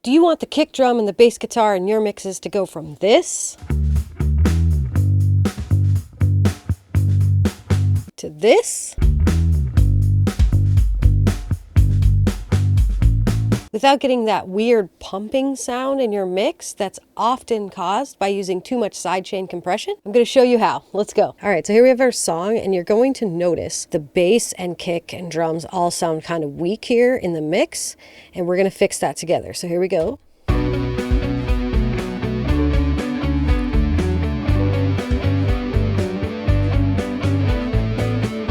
Do you want the kick drum and the bass guitar in your mixes to go from this to this without getting that weird pumping sound in your mix that's often caused by using too much sidechain compression? I'm going to show you how. Let's go. All right, so here we have our song, and you're going to notice the bass and kick and drums all sound kind of weak here in the mix, and we're going to fix that together. So here we go.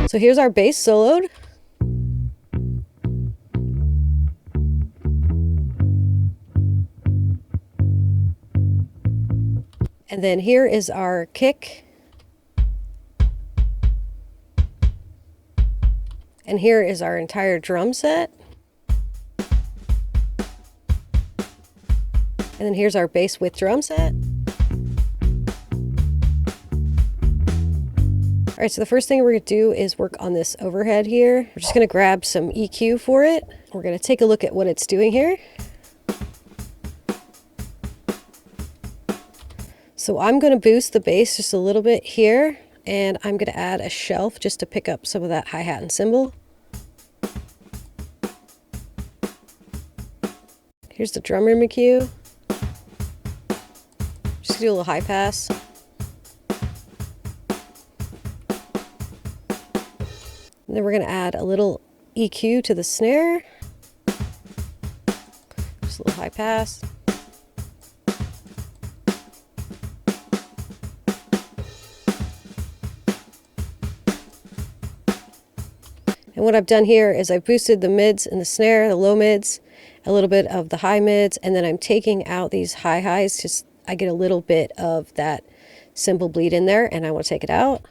So here's our bass soloed. And then here is our kick. And here is our entire drum set. And then here's our bass with drum set. All right, so the first thing we're gonna do is work on this overhead here. We're just gonna grab some EQ for it. We're gonna take a look at what it's doing here. So I'm gonna boost the bass just a little bit here, and I'm gonna add a shelf just to pick up some of that hi-hat and cymbal. Here's the drum room EQ. Just do a little high pass. And then we're going to add a little EQ to the snare. Just a little high pass. And what I've done here is I've boosted the mids and the snare, the low mids, a little bit of the high mids, and then I'm taking out these high highs. Just I get a little bit of that cymbal bleed in there, and I want to take it out.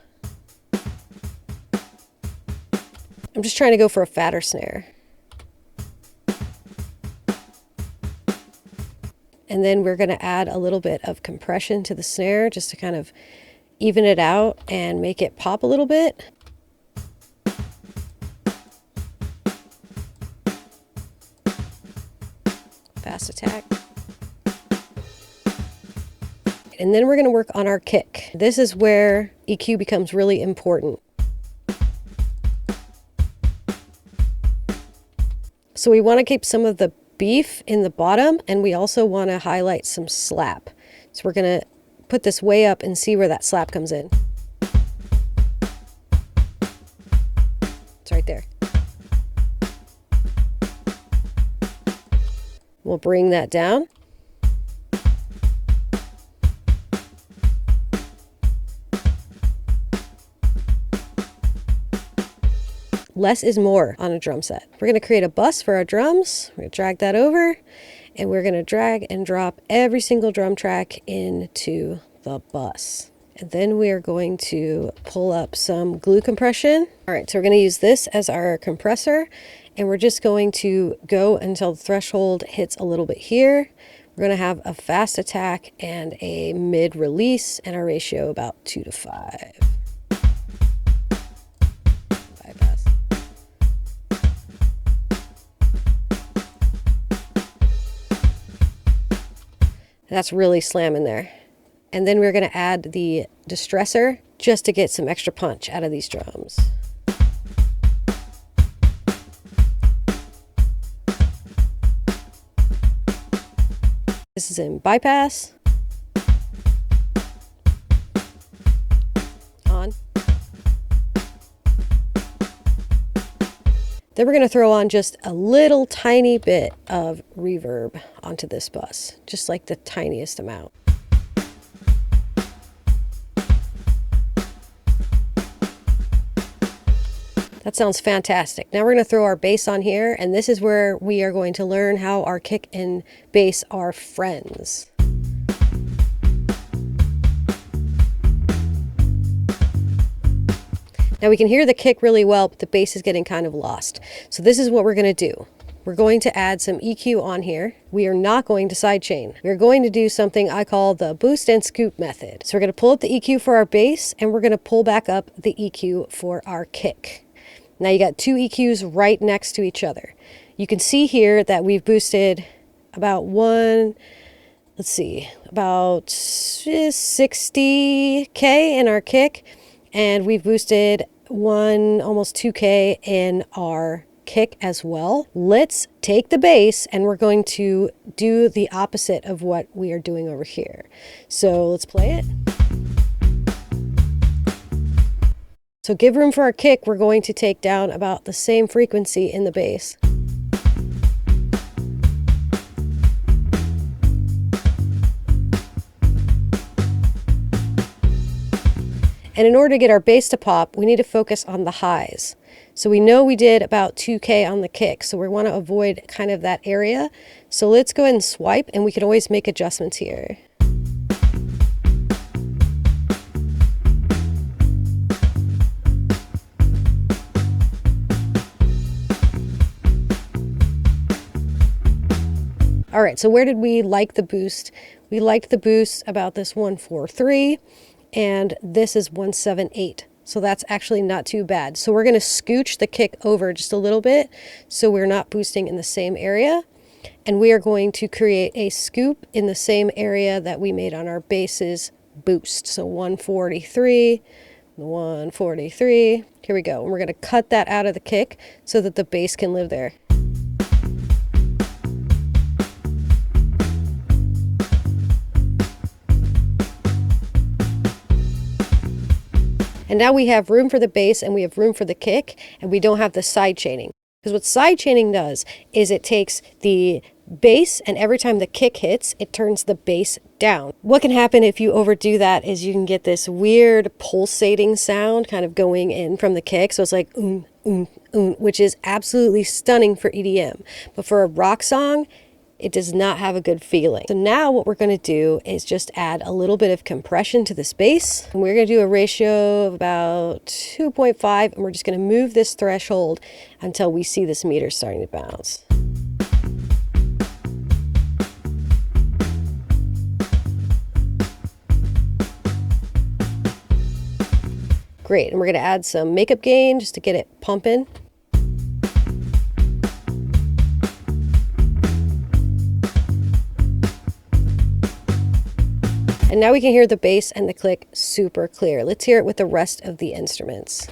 I'm just trying to go for a fatter snare. And then we're going to add a little bit of compression to the snare just to kind of even it out and make it pop a little bit. Fast attack. And then we're going to work on our kick. This is where EQ becomes really important. So we want to keep some of the beef in the bottom, and we also want to highlight some slap. So we're going to put this way up and see where that slap comes in. It's right there. We'll bring that down. Less is more on a drum set. We're going to create a bus for our drums. We're going to drag that over, and we're going to drag and drop every single drum track into the bus. And then we are going to pull up some glue compression. All right, so we're going to use this as our compressor, and we're just going to go until the threshold hits a little bit here. We're going to have a fast attack and a mid release, and our ratio about 2 to 5. That's really slamming there. And then we're going to add the distressor just to get some extra punch out of these drums. This is in bypass. On. Then we're going to throw on just a little tiny bit of reverb onto this bus, just like the tiniest amount. That sounds fantastic. Now we're going to throw our bass on here, and this is where we are going to learn how our kick and bass are friends. Now we can hear the kick really well, but the bass is getting kind of lost. So this is what we're going to do. We're going to add some EQ on here. We are not going to sidechain. We're going to do something I call the boost and scoop method. So we're going to pull up the EQ for our bass, and we're going to pull back up the EQ for our kick. Now you got two EQs right next to each other. You can see here that we've boosted about let's see, about 60K in our kick, and we've boosted almost 2K in our kick as well. Let's take the bass and we're going to do the opposite of what we are doing over here. So let's play it. So give room for our kick. We're going to take down about the same frequency in the bass. And in order to get our bass to pop, we need to focus on the highs. So we know we did about 2K on the kick, so we want to avoid kind of that area. So let's go ahead and swipe, and we can always make adjustments here. All right, so where did we like the boost? We liked the boost about this 143, and this is 178. So that's actually not too bad. So we're going to scooch the kick over just a little bit so we're not boosting in the same area. And we are going to create a scoop in the same area that we made on our bass's boost. So 143, 143. Here we go. And we're going to cut that out of the kick so that the bass can live there. And now we have room for the bass and we have room for the kick, and we don't have the side chaining. Because what side chaining does is it takes the bass, and every time the kick hits, it turns the bass down. What can happen if you overdo that is you can get this weird pulsating sound kind of going in from the kick. So it's like which is absolutely stunning for EDM. But for a rock song, it does not have a good feeling. So now what we're going to do is just add a little bit of compression to this bass. And we're going to do a ratio of about 2.5, and we're just going to move this threshold until we see this meter starting to bounce. Great, and we're going to add some makeup gain just to get it pumping. And now we can hear the bass and the click super clear. Let's hear it with the rest of the instruments.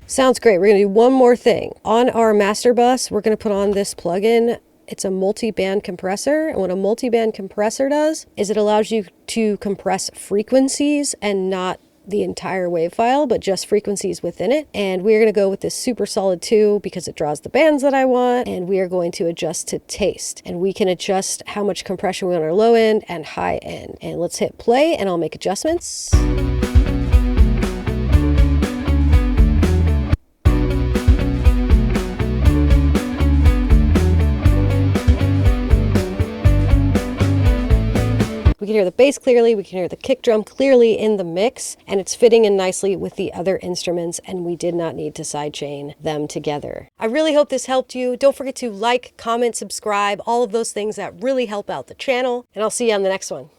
Sounds great. We're going to do one more thing. On our master bus, we're going to put on this plugin. It's a multi-band compressor, and what a multi-band compressor does is it allows you to compress frequencies and not the entire wave file, but just frequencies within it. And we're going to go with this super solid 2 because it draws the bands that I want, and we are going to adjust to taste. And we can adjust how much compression we want on our low end and high end. And let's hit play, and I'll make adjustments. We can hear the bass clearly, we can hear the kick drum clearly in the mix, and it's fitting in nicely with the other instruments, and we did not need to sidechain them together. I really hope this helped you. Don't forget to like, comment, subscribe, all of those things that really help out the channel, and I'll see you on the next one.